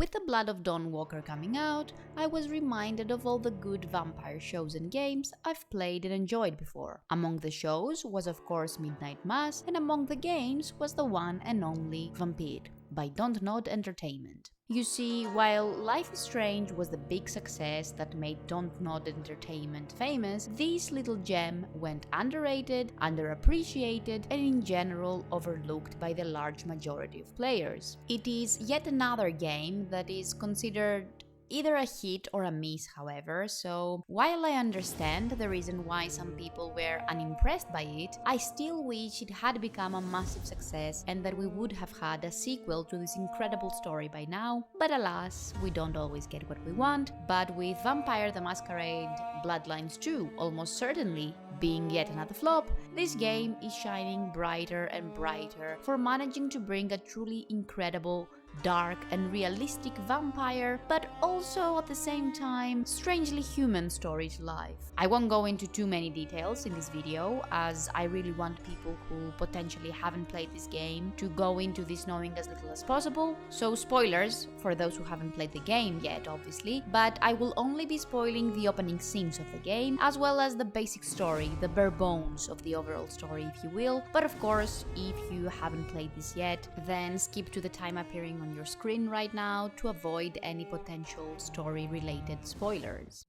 With the Blood of Dawn Walker coming out, I was reminded of all the good vampire shows and games I've played and enjoyed before. Among the shows was of course Midnight Mass, and among the games was the one and only Vampyr by Don't Nod Entertainment. You see, while Life is Strange was the big success that made Don't Nod Entertainment famous, this little gem went underrated, underappreciated, and in general overlooked by the large majority of players. It is yet another game that is considered either a hit or a miss, however, so while I understand the reason why some people were unimpressed by it, I still wish it had become a massive success and that we would have had a sequel to this incredible story by now, but alas, we don't always get what we want. But with Vampire the Masquerade Bloodlines 2 almost certainly being yet another flop, this game is shining brighter and brighter for managing to bring a truly incredible, dark and realistic vampire, but also at the same time strangely human story to life. I won't go into too many details in this video, as I really want people who potentially haven't played this game to go into this knowing as little as possible, so spoilers for those who haven't played the game yet obviously, but I will only be spoiling the opening scenes of the game, as well as the basic story, the bare bones of the overall story if you will. But of course, if you haven't played this yet, then skip to the time appearing on your screen right now to avoid any potential story-related spoilers.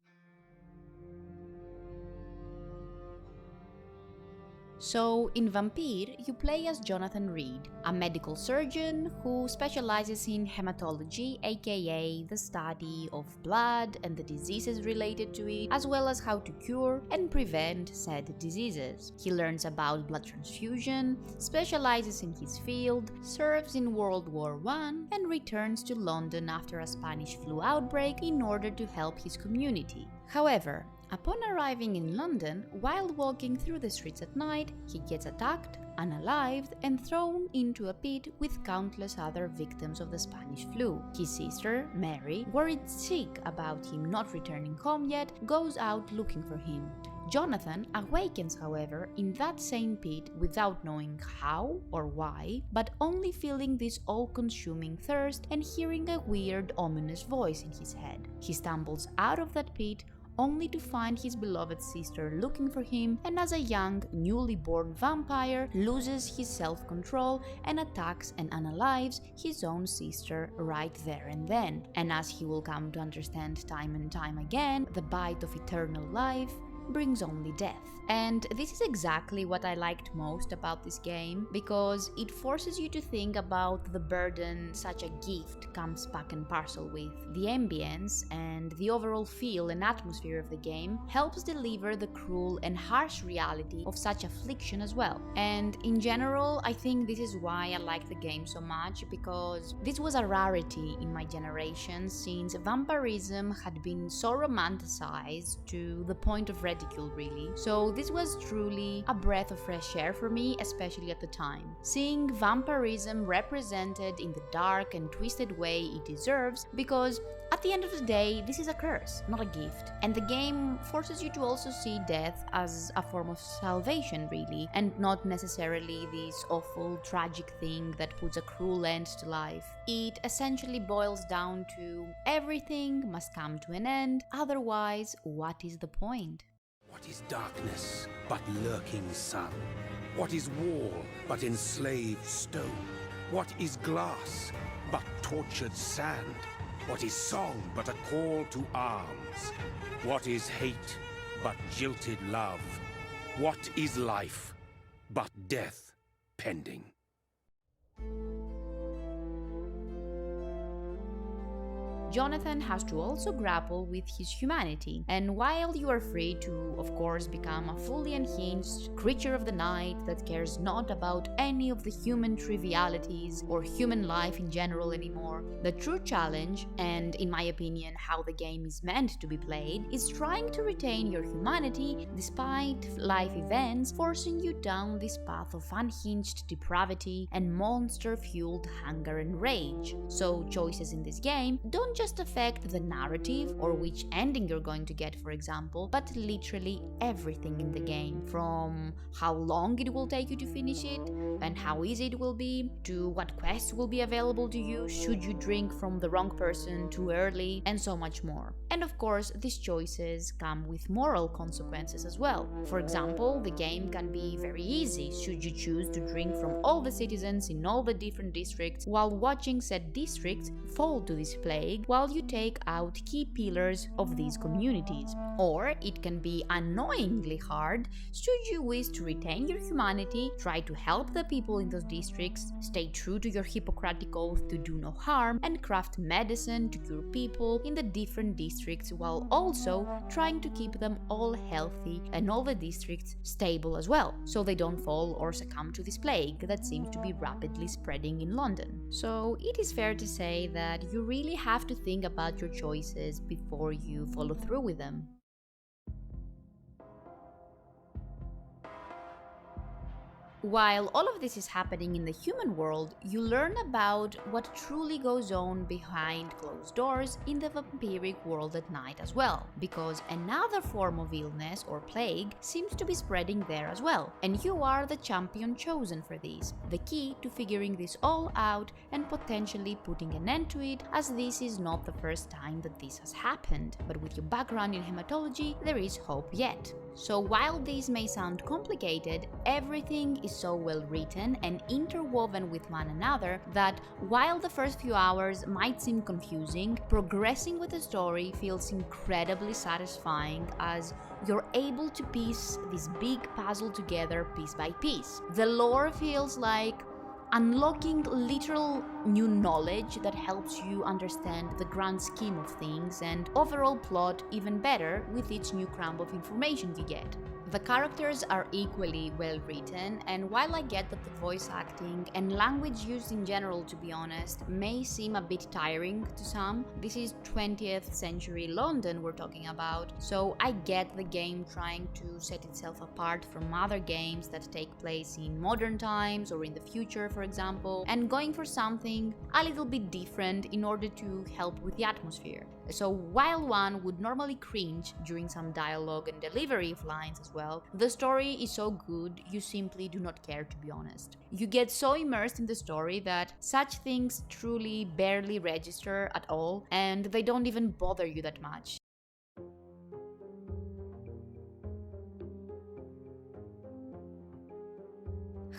So, in Vampyr, you play as Jonathan Reed, a medical surgeon who specializes in hematology, aka the study of blood and the diseases related to it, as well as how to cure and prevent said diseases. He learns about blood transfusion, specializes in his field, serves in World War I, and returns to London after a Spanish flu outbreak in order to help his community. However, upon arriving in London, while walking through the streets at night, he gets attacked, unalived, and thrown into a pit with countless other victims of the Spanish flu. His sister, Mary, worried sick about him not returning home yet, goes out looking for him. Jonathan awakens, however, in that same pit without knowing how or why, but only feeling this all-consuming thirst and hearing a weird, ominous voice in his head. He stumbles out of that pit, only to find his beloved sister looking for him, and as a young, newly born vampire, loses his self-control and attacks and unalives his own sister right there and then. And as he will come to understand time and time again, the bite of eternal life brings only death. And this is exactly what I liked most about this game, because it forces you to think about the burden such a gift comes pack and parcel with. The ambience and the overall feel and atmosphere of the game helps deliver the cruel and harsh reality of such affliction as well. And in general, I think this is why I like the game so much, because this was a rarity in my generation, since vampirism had been so romanticized to the point of ridicule really. So this was truly a breath of fresh air for me, especially at the time. Seeing vampirism represented in the dark and twisted way it deserves, because at the end of the day, this is a curse, not a gift. And the game forces you to also see death as a form of salvation really, and not necessarily this awful, tragic thing that puts a cruel end to life. It essentially boils down to everything must come to an end, otherwise, what is the point? What is darkness but lurking sun? What is wall but enslaved stone? What is glass but tortured sand? What is song but a call to arms? What is hate but jilted love? What is life but death pending? Jonathan has to also grapple with his humanity, and while you are free to, of course, become a fully unhinged creature of the night that cares not about any of the human trivialities or human life in general anymore, the true challenge, and in my opinion how the game is meant to be played, is trying to retain your humanity despite life events forcing you down this path of unhinged depravity and monster-fueled hunger and rage. So choices in this game don't just affect the narrative or which ending you're going to get, for example, but literally everything in the game, from how long it will take you to finish it and how easy it will be, to what quests will be available to you should you drink from the wrong person too early, and so much more. And of course, these choices come with moral consequences as well. For example, the game can be very easy should you choose to drink from all the citizens in all the different districts while watching said districts fall to this plague while you take out key pillars of these communities. Or it can be annoyingly hard should you wish to retain your humanity, try to help the people in those districts, stay true to your Hippocratic oath to do no harm, and craft medicine to cure people in the different districts while also trying to keep them all healthy and all the districts stable as well, so they don't fall or succumb to this plague that seems to be rapidly spreading in London. So it is fair to say that you really have to think about your choices before you follow through with them. While all of this is happening in the human world, you learn about what truly goes on behind closed doors in the vampiric world at night as well, because another form of illness or plague seems to be spreading there as well, and you are the champion chosen for this, the key to figuring this all out and potentially putting an end to it, as this is not the first time that this has happened, but with your background in hematology, there is hope yet. So while this may sound complicated, everything is so well written and interwoven with one another that while the first few hours might seem confusing, progressing with the story feels incredibly satisfying as you're able to piece this big puzzle together piece by piece. The lore feels like unlocking literal new knowledge that helps you understand the grand scheme of things and overall plot even better with each new crumb of information you get. The characters are equally well written, and while I get that the voice acting and language used in general, to be honest, may seem a bit tiring to some, this is 20th century London we're talking about, so I get the game trying to set itself apart from other games that take place in modern times or in the future, for example, and going for something a little bit different in order to help with the atmosphere. So while one would normally cringe during some dialogue and delivery of lines as well, the story is so good you simply do not care, to be honest. You get so immersed in the story that such things truly barely register at all, and they don't even bother you that much.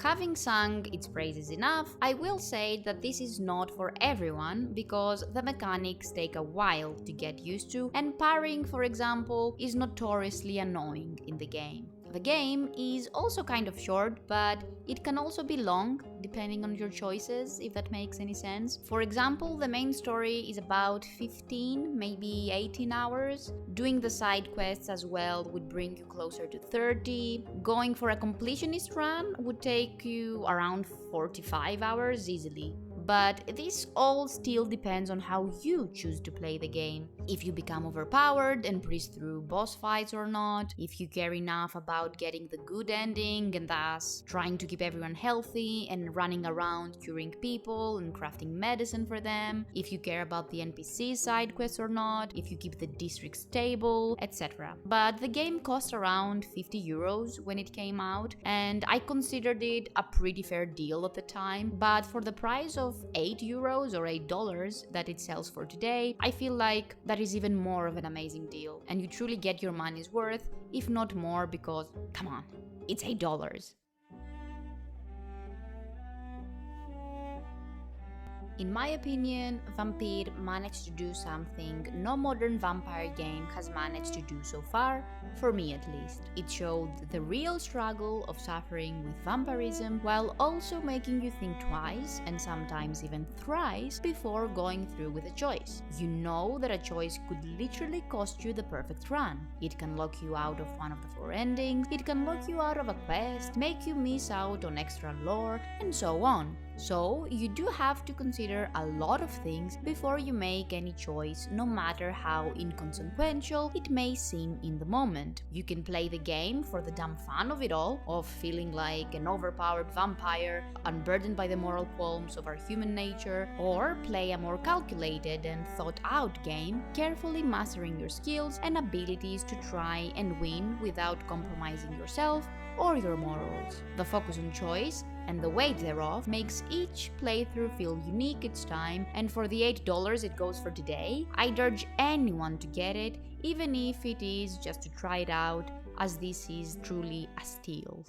Having sung its praises enough, I will say that this is not for everyone because the mechanics take a while to get used to, and parrying, for example, is notoriously annoying in the game. The game is also kind of short, but it can also be long, depending on your choices, if that makes any sense. For example, the main story is about 15, maybe 18 hours. Doing the side quests as well would bring you closer to 30. Going for a completionist run would take you around 45 hours easily. But this all still depends on how you choose to play the game. If you become overpowered and breeze through boss fights or not, if you care enough about getting the good ending and thus trying to keep everyone healthy and running around curing people and crafting medicine for them, if you care about the NPC side quests or not, if you keep the district stable, etc. But the game cost around 50 euros when it came out, and I considered it a pretty fair deal at the time, but for the price of 8 euros or $8 that it sells for today, I feel like that is even more of an amazing deal, and you truly get your money's worth, if not more, because, come on, it's $8. In my opinion, Vampyr managed to do something no modern vampire game has managed to do so far, for me at least. It showed the real struggle of suffering with vampirism while also making you think twice and sometimes even thrice before going through with a choice. You know that a choice could literally cost you the perfect run. It can lock you out of one of the 4 endings, it can lock you out of a quest, make you miss out on extra lore, and so on. So you do have to consider a lot of things before you make any choice, no matter how inconsequential it may seem in the moment. You can play the game for the dumb fun of it all, of feeling like an overpowered vampire, unburdened by the moral qualms of our human nature, or play a more calculated and thought out game, carefully mastering your skills and abilities to try and win without compromising yourself or your morals. The focus on choice and the weight thereof makes each playthrough feel unique each time, and for the $8 it goes for today, I'd urge anyone to get it, even if it is just to try it out, as this is truly a steal.